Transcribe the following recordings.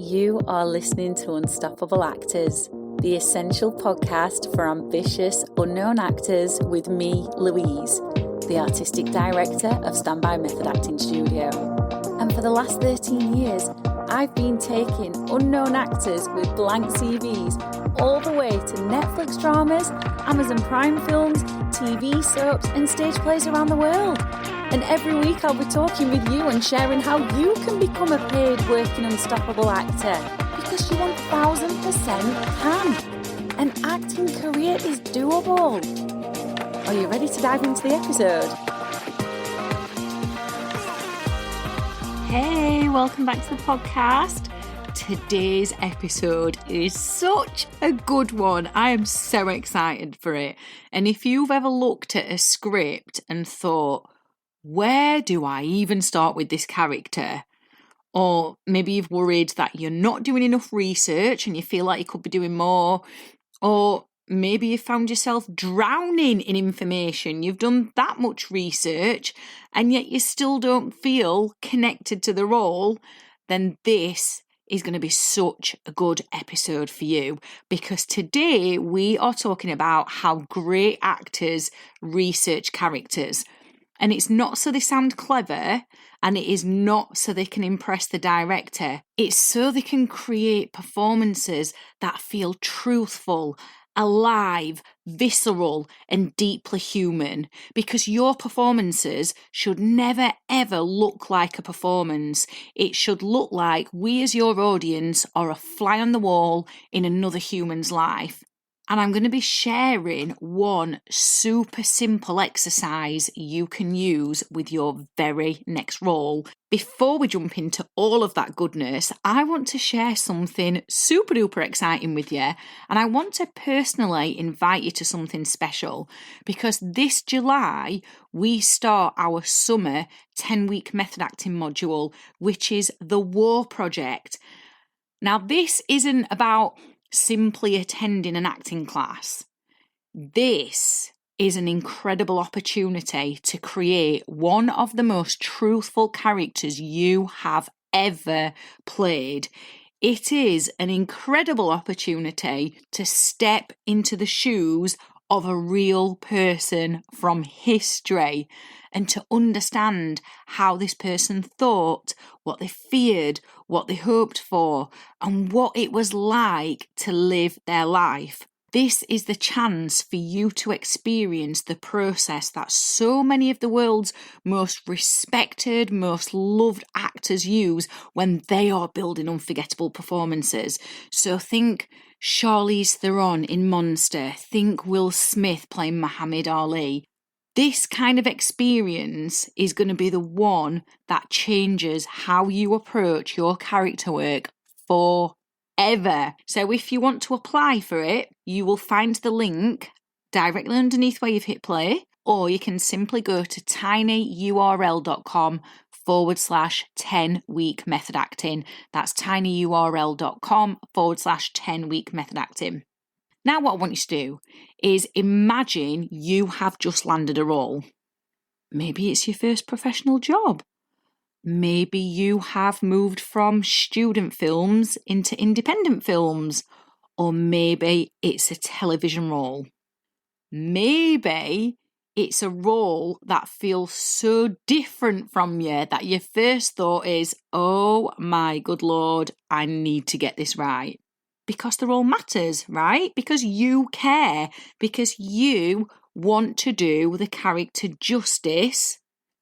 You are listening to Unstoppable Actors, the essential podcast for ambitious, unknown actors with me, Louise, the artistic director of Standby Method Acting Studio. And for the last 13 years, I've been taking unknown actors with blank CVs all the way to Netflix dramas, Amazon Prime films, TV soaps, and stage plays around the world. And every week I'll be talking with you and sharing how you can become a paid working unstoppable actor, because you 1000% can. An acting career is doable. Are you ready to dive into the episode? Hey, welcome back to the podcast. Today's episode is such a good one. I am so excited for it. And if you've ever looked at a script and thought, where do I even start with this character? Or maybe you've worried that you're not doing enough research and you feel like you could be doing more. Or maybe you found yourself drowning in information. You've done that much research and yet you still don't feel connected to the role. Then this is going to be such a good episode for you, because today we are talking about how great actors research characters. And it's not so they sound clever, and it is not so they can impress the director. It's so they can create performances that feel truthful, alive, visceral, and deeply human. Because your performances should never, ever look like a performance. It should look like we as your audience are a fly on the wall in another human's life. And I'm going to be sharing one super simple exercise you can use with your very next role. Before we jump into all of that goodness, I want to share something super duper exciting with you. And I want to personally invite you to something special, because this July, we start our summer 10-week method acting module, which is the War Project. Now, this isn't about simply attending an acting class. This is an incredible opportunity to create one of the most truthful characters you have ever played. It is an incredible opportunity to step into the shoes of a real person from history and to understand how this person thought, what they feared, what they hoped for, and what it was like to live their life. This is the chance for you to experience the process that so many of the world's most respected, most loved actors use when they are building unforgettable performances. So think Charlize Theron in Monster, think Will Smith playing Muhammad Ali. This kind of experience is going to be the one that changes how you approach your character work forever. So if you want to apply for it, you will find the link directly underneath where you've hit play, or you can simply go to tinyurl.com/10-week method acting. That's tinyurl.com/10-week method acting. Now what I want you to do is imagine you have just landed a role. Maybe it's your first professional job. Maybe you have moved from student films into independent films. Or maybe it's a television role. Maybe it's a role that feels so different from you that your first thought is, oh my good Lord, I need to get this right. Because the role matters, right? Because you care, because you want to do the character justice,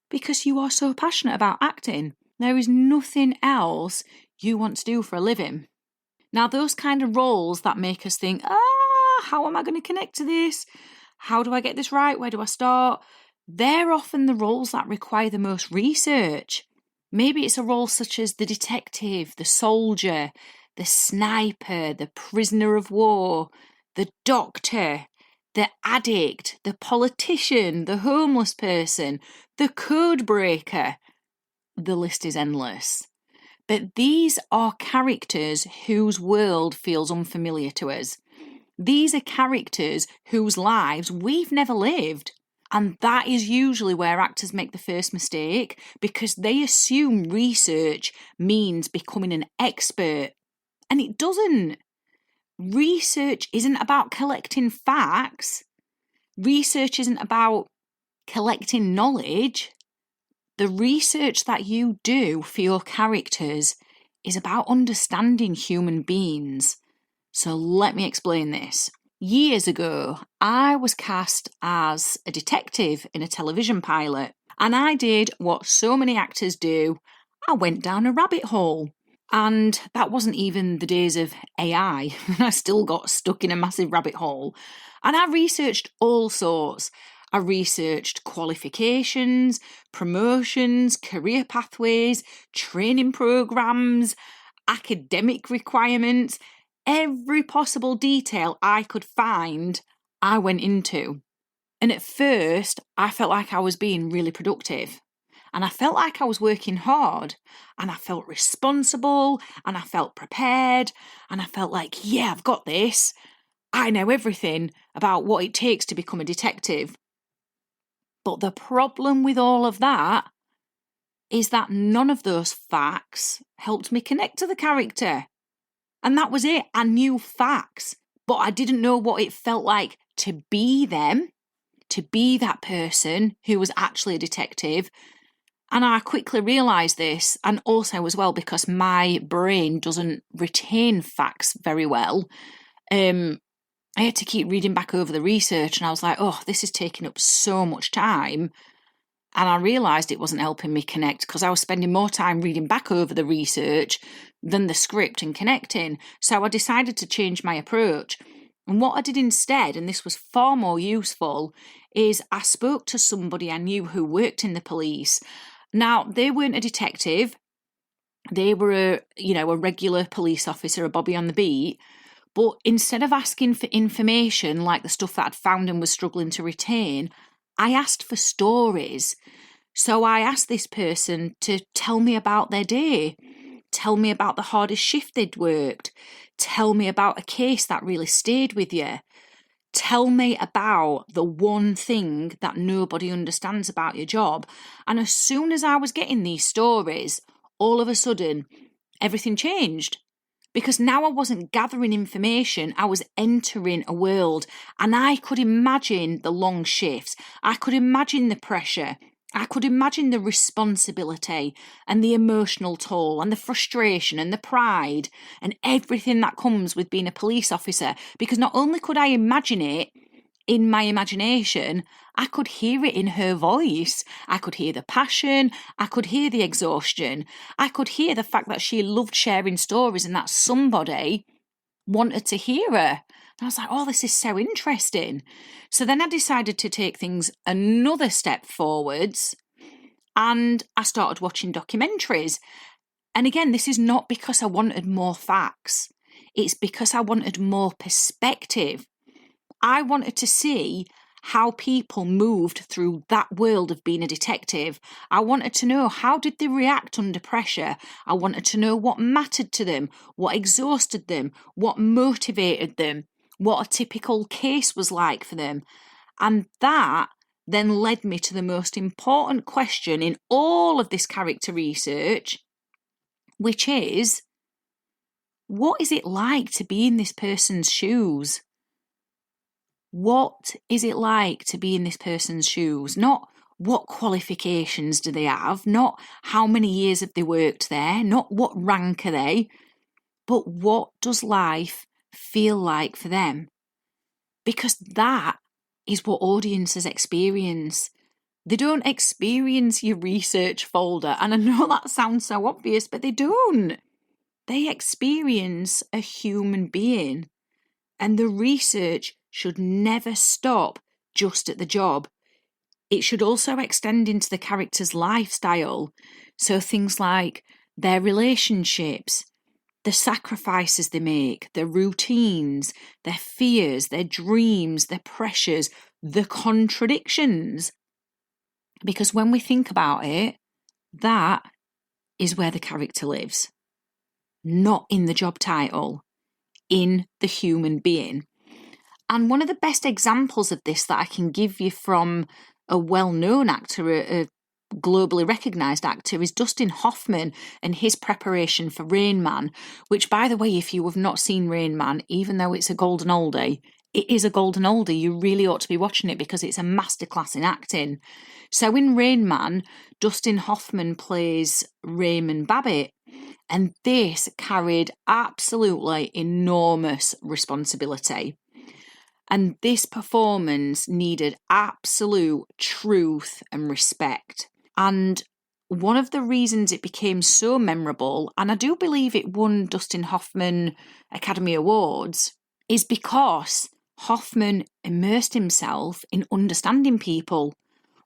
because you are so passionate about acting. There is nothing else you want to do for a living. Now, those kind of roles that make us think, how am I going to connect to this? How do I get this right? Where do I start? They're often the roles that require the most research. Maybe it's a role such as the detective, the soldier, the sniper, the prisoner of war, the doctor, the addict, the politician, the homeless person, the code breaker. The list is endless. But these are characters whose world feels unfamiliar to us. These are characters whose lives we've never lived. And that is usually where actors make the first mistake, because they assume research means becoming an expert. And it doesn't. Research isn't about collecting facts. Research isn't about collecting knowledge. The research that you do for your characters is about understanding human beings. So let me explain this. Years ago, I was cast as a detective in a television pilot, and I did what so many actors do. I went down a rabbit hole. And that wasn't even the days of AI. I still got stuck in a massive rabbit hole. And I researched all sorts. I researched qualifications, promotions, career pathways, training programs, academic requirements. Every possible detail I could find, I went into. And at first, I felt like I was being really productive. And I felt like I was working hard, and I felt responsible, and I felt prepared, and I felt like, yeah, I've got this. I know everything about what it takes to become a detective. But the problem with all of that is that none of those facts helped me connect to the character. And that was it. I knew facts, but I didn't know what it felt like to be them, to be that person who was actually a detective. And I quickly realised this, and also as well because my brain doesn't retain facts very well. I had to keep reading back over the research, and I was like, oh, this is taking up so much time. And I realised it wasn't helping me connect because I was spending more time reading back over the research than the script and connecting. So I decided to change my approach. And what I did instead, and this was far more useful, is I spoke to somebody I knew who worked in the police. Now, they weren't a detective. They were a regular police officer, a bobby on the beat. But instead of asking for information like the stuff that I'd found and was struggling to retain, I asked for stories. So I asked this person to tell me about their day, tell me about the hardest shift they'd worked, tell me about a case that really stayed with you, tell me about the one thing that nobody understands about your job. And as soon as I was getting these stories, all of a sudden, everything changed. Because now I wasn't gathering information, I was entering a world, and I could imagine the long shifts. I could imagine the pressure. I could imagine the responsibility and the emotional toll and the frustration and the pride and everything that comes with being a police officer. Because not only could I imagine it in my imagination, I could hear it in her voice. I could hear the passion. I could hear the exhaustion. I could hear the fact that she loved sharing stories and that somebody wanted to hear her. And I was like, oh, this is so interesting. So then I decided to take things another step forwards, and I started watching documentaries. And again, this is not because I wanted more facts. It's because I wanted more perspective. I wanted to see how people moved through that world of being a detective. I wanted to know, how did they react under pressure? I wanted to know what mattered to them, what exhausted them, what motivated them, what a typical case was like for them. And that then led me to the most important question in all of this character research, which is, what is it like to be in this person's shoes? What is it like to be in this person's shoes? Not what qualifications do they have, not how many years have they worked there, not what rank are they, but what does life feel like for them? Because that is what audiences experience. They don't experience your research folder. And I know that sounds so obvious, but they don't. They experience a human being. And the research should never stop just at the job. It should also extend into the character's lifestyle. So things like their relationships, the sacrifices they make, their routines, their fears, their dreams, their pressures, the contradictions. Because when we think about it, that is where the character lives. Not in the job title, in the human being. And one of the best examples of this that I can give you from a well-known actor, globally recognised actor is Dustin Hoffman and his preparation for Rain Man, which, by the way, if you have not seen Rain Man, even though it's a golden oldie, it is a golden oldie. You really ought to be watching it because it's a masterclass in acting. So in Rain Man, Dustin Hoffman plays Raymond Babbitt, and this carried absolutely enormous responsibility. And this performance needed absolute truth and respect. And one of the reasons it became so memorable, and I do believe it won Dustin Hoffman Academy Awards, is because Hoffman immersed himself in understanding people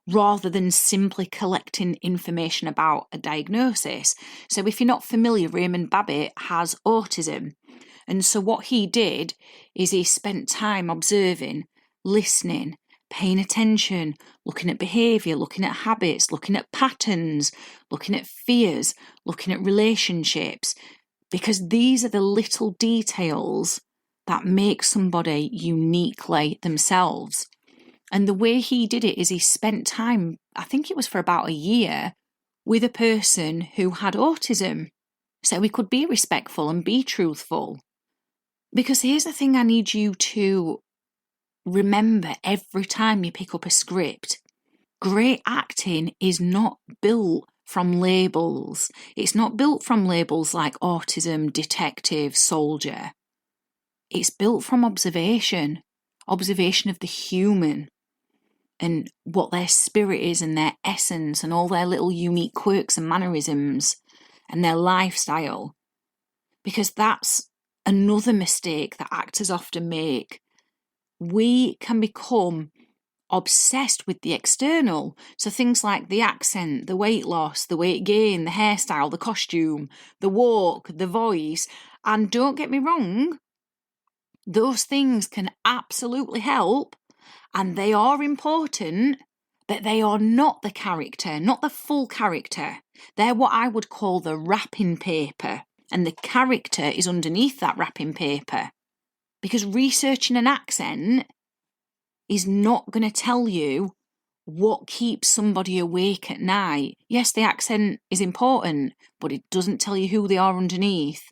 rather than simply collecting information about a diagnosis. So if you're not familiar, Raymond Babbitt has autism. And so what he did is he spent time observing, listening, paying attention, looking at behaviour, looking at habits, looking at patterns, looking at fears, looking at relationships, because these are the little details that make somebody uniquely themselves. And the way he did it is he spent time, I think it was for about a year, with a person who had autism. So he could be respectful and be truthful. Because here's the thing I need you to remember every time you pick up a script. Great acting is not built from labels. It's not built from labels like autism, detective, soldier. It's built from observation of the human and what their spirit is and their essence and all their little unique quirks and mannerisms and their lifestyle. Because that's another mistake that actors often make. We can become obsessed with the external. So things like the accent, the weight loss, the weight gain, the hairstyle, the costume, the walk, the voice. And don't get me wrong, those things can absolutely help and they are important, but they are not the character, not the full character. They're what I would call the wrapping paper. And the character is underneath that wrapping paper. Because researching an accent is not going to tell you what keeps somebody awake at night. Yes, the accent is important, but it doesn't tell you who they are underneath.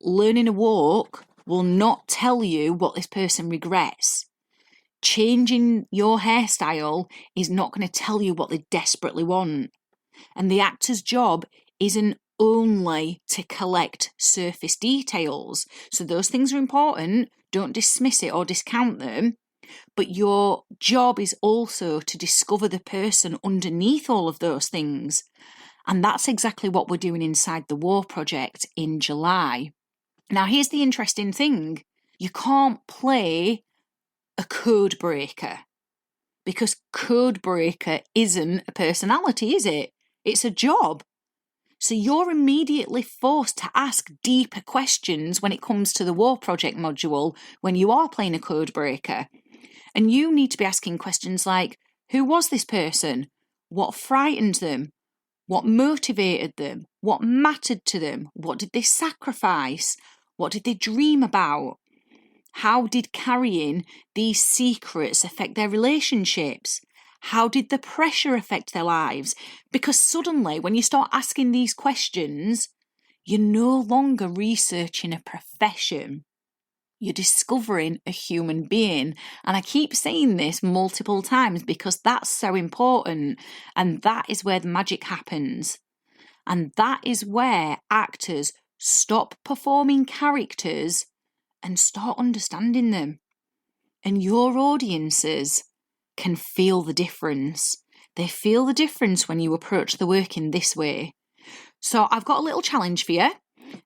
Learning a walk will not tell you what this person regrets. Changing your hairstyle is not going to tell you what they desperately want. And the actor's job isn't only to collect surface details. So those things are important. Don't dismiss it or discount them. But your job is also to discover the person underneath all of those things. And that's exactly what we're doing inside the War Project in July. Now, here's the interesting thing. You can't play a code breaker because code breaker isn't a personality, is it? It's a job. So you're immediately forced to ask deeper questions when it comes to the War Project module when you are playing a code breaker. And you need to be asking questions like, who was this person? What frightened them? What motivated them? What mattered to them? What did they sacrifice? What did they dream about? How did carrying these secrets affect their relationships? How did the pressure affect their lives? Because suddenly, when you start asking these questions, you're no longer researching a profession. You're discovering a human being. And I keep saying this multiple times because that's so important. And that is where the magic happens. And that is where actors stop performing characters and start understanding them. And your audiences can feel the difference. They feel the difference when you approach the work in this way. So I've got a little challenge for you.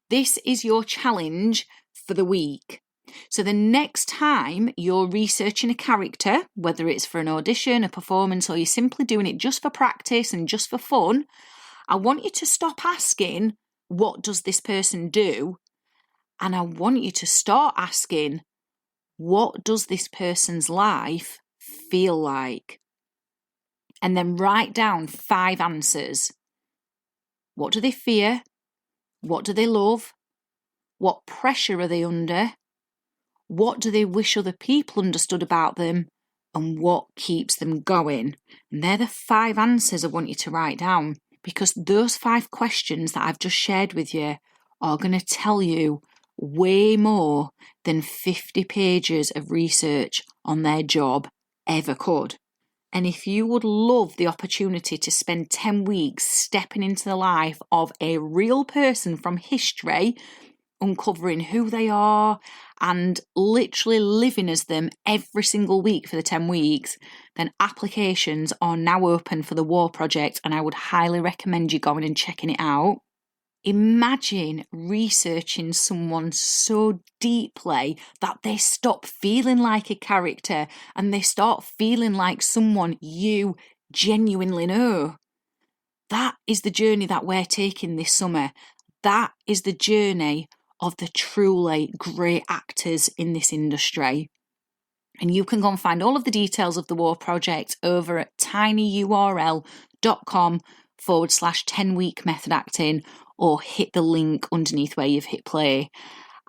This is your challenge for the week. So the next time you're researching a character, whether it's for an audition, a performance, or you're simply doing it just for practice and just for fun, I want you to stop asking, what does this person do? And I want you to start asking, what does this person's life feel like? And then write down 5 answers. What do they fear? What do they love? What pressure are they under? What do they wish other people understood about them? and what keeps them going. And they're the 5 answers I want you to write down, because those 5 questions that I've just shared with you are going to tell you way more than 50 pages of research on their job ever could. And if you would love the opportunity to spend 10 weeks stepping into the life of a real person from history, uncovering who they are and literally living as them every single week for the 10 weeks, then applications are now open for the War Project, and I would highly recommend you going and checking it out. Imagine researching someone so deeply that they stop feeling like a character and they start feeling like someone you genuinely know. That is the journey that we're taking this summer. That is the journey of the truly great actors in this industry. And you can go and find all of the details of the War Project over at tinyurl.com/10week method acting, or hit the link underneath where you've hit play.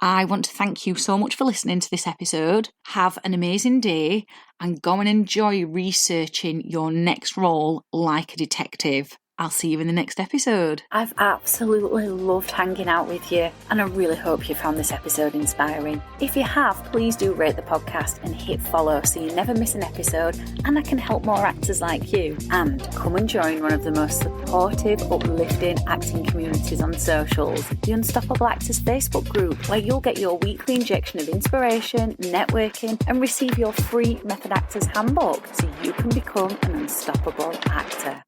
I want to thank you so much for listening to this episode. Have an amazing day and go and enjoy researching your next role like a detective. I'll see you in the next episode. I've absolutely loved hanging out with you, and I really hope you found this episode inspiring. If you have, please do rate the podcast and hit follow so you never miss an episode, and I can help more actors like you. And come and join one of the most supportive, uplifting acting communities on socials, the Unstoppable Actors Facebook group, where you'll get your weekly injection of inspiration, networking, and receive your free Method Actors handbook so you can become an unstoppable actor.